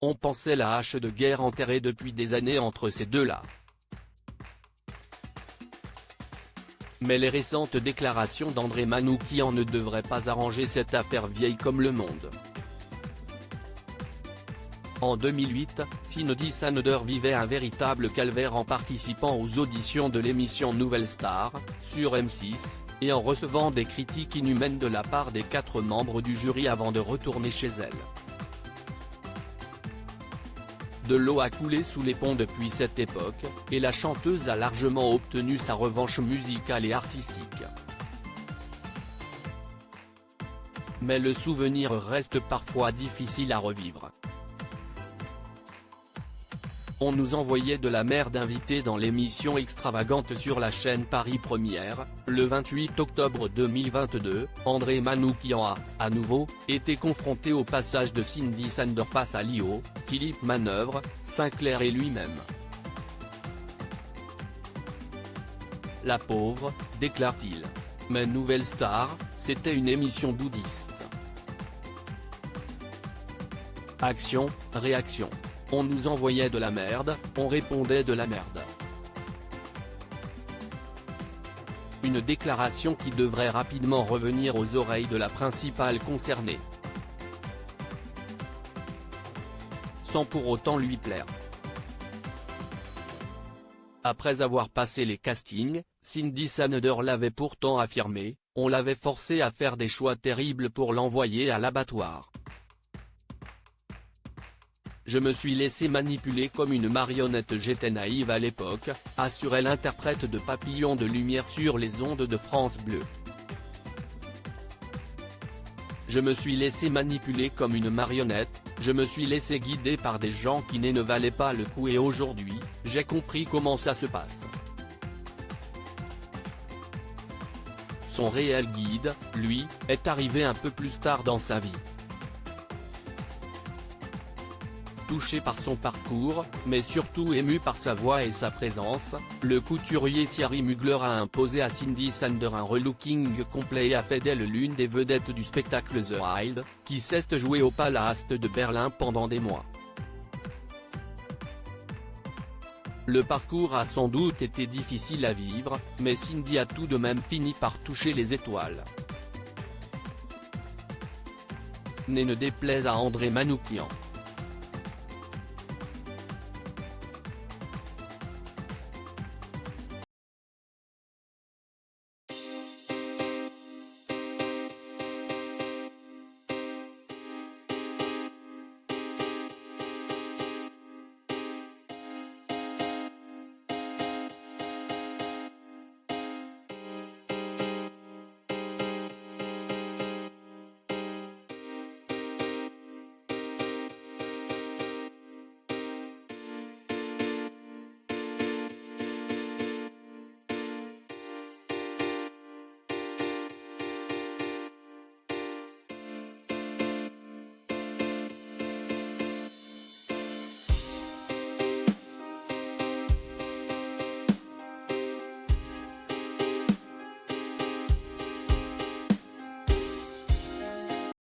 On pensait la hache de guerre enterrée depuis des années entre ces deux-là. Mais les récentes déclarations d'André Manoukian ne devraient pas arranger cette affaire vieille comme le monde. En 2008, Cindy Sander vivait un véritable calvaire en participant aux auditions de l'émission Nouvelle Star, sur M6, et en recevant des critiques inhumaines de la part des 4 membres du jury avant de retourner chez elle. De l'eau a coulé sous les ponts depuis cette époque, et la chanteuse a largement obtenu sa revanche musicale et artistique. Mais le souvenir reste parfois difficile à revivre. On nous envoyait de la merde invitée dans l'émission extravagante sur la chaîne Paris Première, le 28 octobre 2022, André Manoukian a, à nouveau, été confronté au passage de Cindy Sander face à Lio, Philippe Manœuvre, Sinclair et lui-même. La pauvre, déclare-t-il. Mais Nouvelle Star, c'était une émission bouddhiste. Action, réaction. On nous envoyait de la merde, on répondait de la merde. Une déclaration qui devrait rapidement revenir aux oreilles de la principale concernée. Sans pour autant lui plaire. Après avoir passé les castings, Cindy Sander l'avait pourtant affirmé, on l'avait forcé à faire des choix terribles pour l'envoyer à l'abattoir. Je me suis laissé manipuler comme une marionnette, j'étais naïve à l'époque, assurait l'interprète de Papillon de lumière sur les ondes de France Bleu. Je me suis laissé manipuler comme une marionnette, je me suis laissé guider par des gens qui ne valaient pas le coup et aujourd'hui, j'ai compris comment ça se passe. Son réel guide, lui, est arrivé un peu plus tard dans sa vie. Touché par son parcours, mais surtout ému par sa voix et sa présence, le couturier Thierry Mugler a imposé à Cindy Sander un relooking complet et a fait d'elle l'une des vedettes du spectacle The Wild, qui s'est joué au Palast de Berlin pendant des mois. Le parcours a sans doute été difficile à vivre, mais Cindy a tout de même fini par toucher les étoiles. Ne déplaise à André Manoukian.